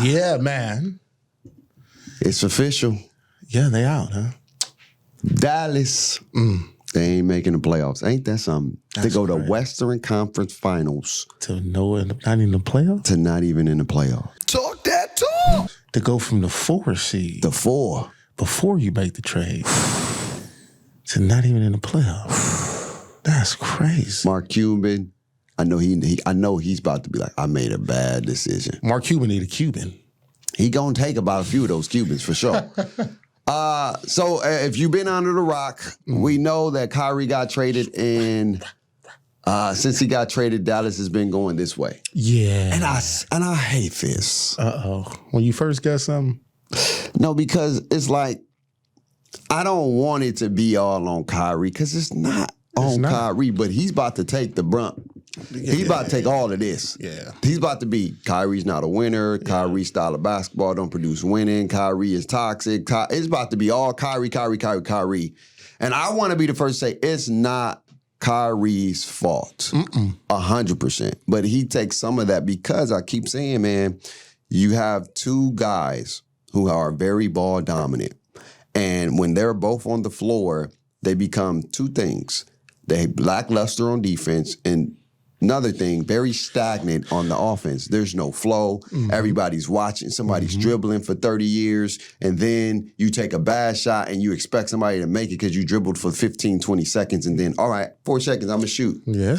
Yeah, man. It's official. Yeah, they out, huh? Dallas. They ain't making the playoffs. Ain't that something? They go to Western Conference Finals. Not in the playoffs? To not even in the playoffs. Talk that talk. To go from the 4 seed. The 4. Before you make the trade. To not even in the playoffs. That's crazy. Mark Cuban, I know he's about to be like, I made a bad decision. Mark Cuban need a Cuban. He gonna take about a few of those Cubans for sure. So if you've been under the rock, we know that Kyrie got traded, and since he got traded, Dallas has been going this way. Yeah. And I hate this. When you first got something? No, because it's like, I don't want it to be all on Kyrie, because it's not on Kyrie, but he's about to take the brunt. He's about to take all of this. Yeah. He's about to be, Kyrie's not a winner. Kyrie's style of basketball don't produce winning. Kyrie is toxic. It's about to be all Kyrie. And I want to be the first to say it's not Kyrie's fault. 100%. But he takes some of that because I keep saying, man, you have two guys who are very ball dominant. And when they're both on the floor, they become two things. They lackluster on defense, and another thing, very stagnant on the offense. There's no flow. Everybody's watching. Somebody's dribbling for 30 years, and then you take a bad shot and you expect somebody to make it because you dribbled for 15, 20 seconds, and then, all right, 4 seconds, I'm going to shoot. Yeah.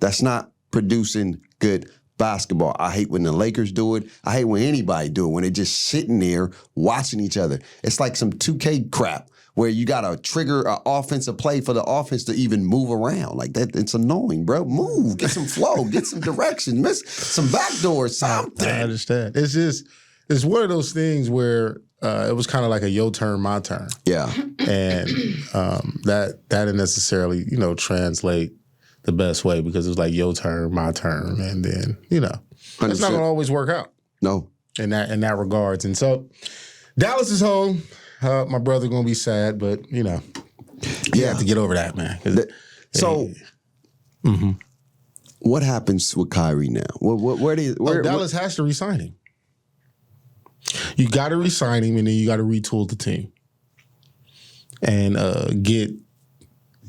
That's not producing good basketball. I hate when the Lakers do it. I hate when anybody do it, when they're just sitting there watching each other. It's like some 2K crap where you got to trigger an offensive play for the offense to even move around. Like that, it's annoying, bro. Move, get some flow, get some direction, miss some backdoors, something. I understand. It's one of those things where it was kind of like a your turn, my turn. Yeah. And that didn't necessarily, translate the best way, because it was like your turn, my turn, and then, it's not 100%. going to always work out. No. In that regards. And so Dallas is home. My brother going to be sad, but, you have to get over that, man. What happens with Kyrie now? Dallas has to re-sign him. You got to re-sign him, and then you got to retool the team and get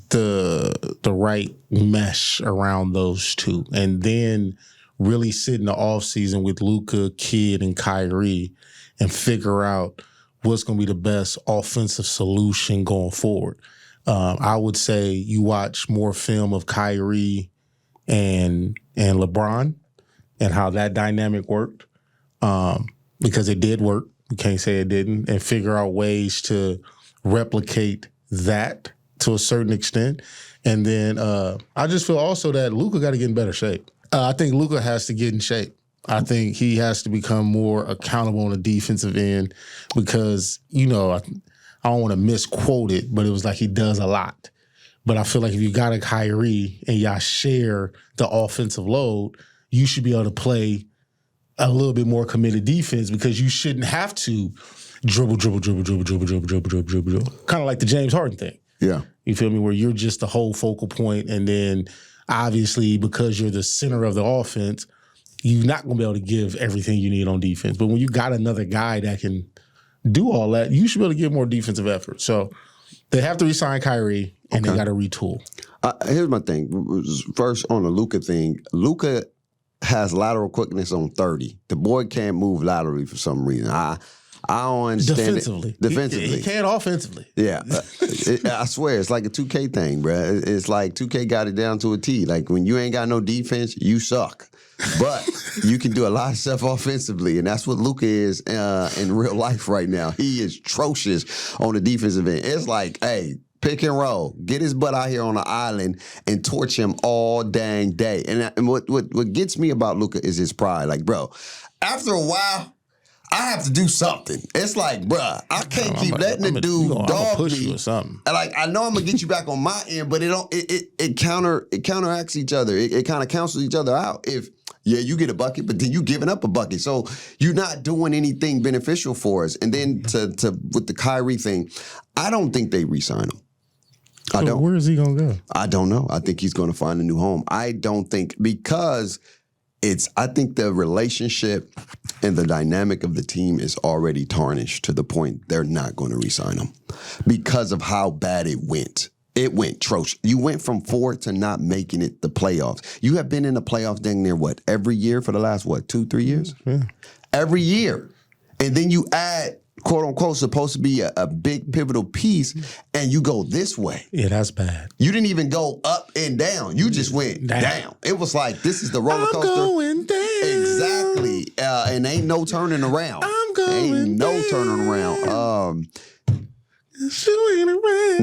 the right mesh around those two, and then really sit in the offseason with Luka, Kidd, and Kyrie and figure out what's going to be the best offensive solution going forward. I would say you watch more film of Kyrie and LeBron and how that dynamic worked, because it did work. You can't say it didn't, and figure out ways to replicate that to a certain extent. And then I just feel also that Luka got to get in better shape. I think Luka has to get in shape. I think he has to become more accountable on the defensive end, because, I don't want to misquote it, but it was like he does a lot. But I feel like if you got a Kyrie and y'all share the offensive load, you should be able to play a little bit more committed defense, because you shouldn't have to dribble. Kind of like the James Harden thing. Yeah. You feel me? Where you're just the whole focal point, and then obviously because you're the center of the offense, you're not going to be able to give everything you need on defense. But when you got another guy that can do all that, you should be able to give more defensive effort. So they have to re-sign Kyrie, and they got to retool. Here's my thing. First, on the Luka thing, Luka has lateral quickness on 30. The boy can't move laterally for some reason. I don't understand Defensively. He can't offensively. Yeah. I swear, it's like a 2K thing, bro. It's like 2K got it down to a T. Like, when you ain't got no defense, you suck. But you can do a lot of stuff offensively, and that's what Luka is in real life right now. He is atrocious on the defensive end. It's like, hey, pick and roll. Get his butt out here on the island and torch him all dang day. And what gets me about Luka is his pride. Like, bro, after a while, I have to do something. It's like, bruh, I can't keep letting the dude dog push me. you or something. Like, I know I'm gonna get you back on my end, but it counteracts each other. It kind of cancels each other out. If you get a bucket, but then you giving up a bucket, so you're not doing anything beneficial for us. And then to with the Kyrie thing, I don't think they re-sign him. I don't. Where is he gonna go? I don't know. I think he's gonna find a new home. I don't think, because I think the relationship And the dynamic of the team is already tarnished to the point they're not going to re-sign him because of how bad it went. It went atrocious. You went from 4 to not making it the playoffs. You have been in the playoffs dang near what? Every year for the last, 2-3 years? Yeah. Every year. And then you add, quote unquote, supposed to be a big pivotal piece, and you go this way. Yeah, that's bad. You didn't even go up and down. You just went down. It was like, this is the roller coaster. I'm going down. Exactly. And ain't no turning around. I'm going Ain't no down. turning around. You ain't around.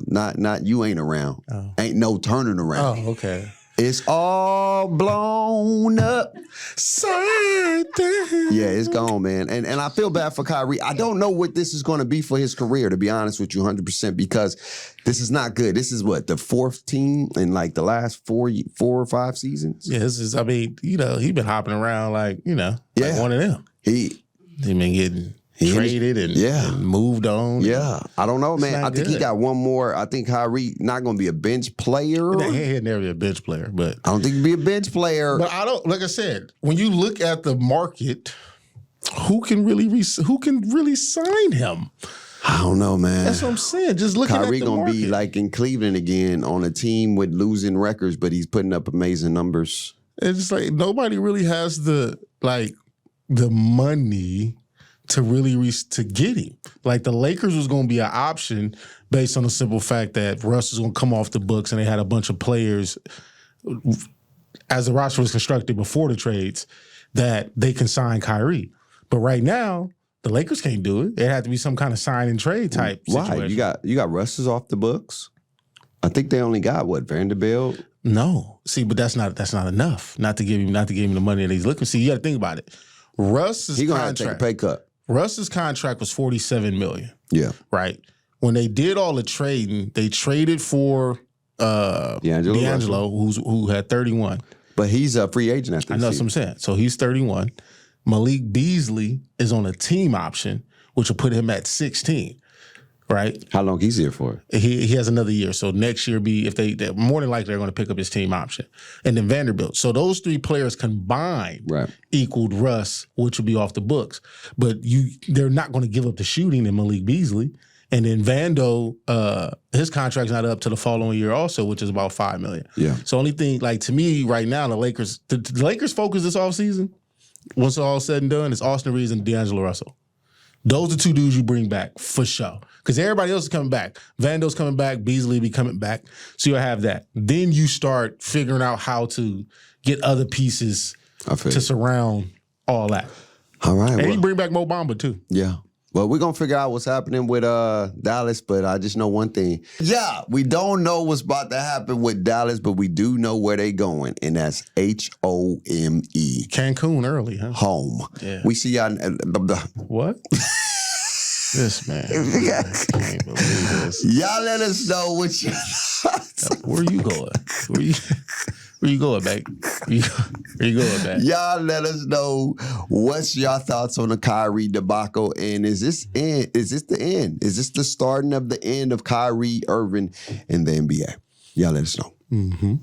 No. Not you ain't around. Oh. Ain't no turning around. Oh, okay. It's all blown up. Side down. Yeah, it's gone, man. And I feel bad for Kyrie. I don't know what this is going to be for his career, to be honest with you, 100%, because this is not good. This is what, the 4th team in like the last 4 or 5 seasons? Yeah, this is, I mean, he been hopping around like one of them. He been getting traded and moved on. Yeah, I don't know, man. I think he got one more. I think Kyrie not going to be a bench player. He'd never be a bench player, but I don't think he'd be a bench player. But I don't. Like I said, when you look at the market, who can really sign him? I don't know, man. That's what I'm saying. Just looking Kyrie at the gonna market. be like in Cleveland again on a team with losing records, but he's putting up amazing numbers. It's just like nobody really has the money to really to get him. Like the Lakers was going to be an option based on the simple fact that Russ was going to come off the books and they had a bunch of players as the roster was constructed before the trades that they can sign Kyrie. But right now, the Lakers can't do it. It had to be some kind of sign and trade type situation. Why? You got Russ off the books? I think they only got Vanderbilt. No. See, but that's not enough. Not to give him the money that he's looking. See, you got to think about it. Russ's He's gonna contract, have to take a pay cut. Russ's contract was $47 million. Yeah. Right. When they did all the trading, they traded for D'Angelo, who had 31. But he's a free agent after I know what I'm saying. So he's 31. Malik Beasley is on a team option, which will put him at 16. Right? How long he's here for? He has another year. So next year if they more than likely they're going to pick up his team option. And then Vanderbilt. So those 3 players combined equaled Russ, which would be off the books. But they're not going to give up the shooting in Malik Beasley. And then Vando, his contract's not up to the following year also, which is about $5 million. Yeah. So only thing, like to me right now, the Lakers focus this offseason, once all said and done, is Austin Reeves and D'Angelo Russell. Those are 2 dudes you bring back for sure. Because everybody else is coming back. Vando's coming back. Beasley be coming back. So you'll have that. Then you start figuring out how to get other pieces to surround all that. All right. And you bring back Mo Bamba too. Yeah. Well, we're going to figure out what's happening with Dallas, but I just know one thing. Yeah, we don't know what's about to happen with Dallas, but we do know where they going, and that's HOME. Cancun early, huh? Home. Yeah. We see y'all. What? This man. I can't believe this. Y'all let us know what you Where you going? Where you going, babe? Where you going, babe? Y'all let us know what's your thoughts on the Kyrie debacle, and is this the end? Is this the starting of the end of Kyrie Irving in the NBA? Y'all let us know. Mm-hmm.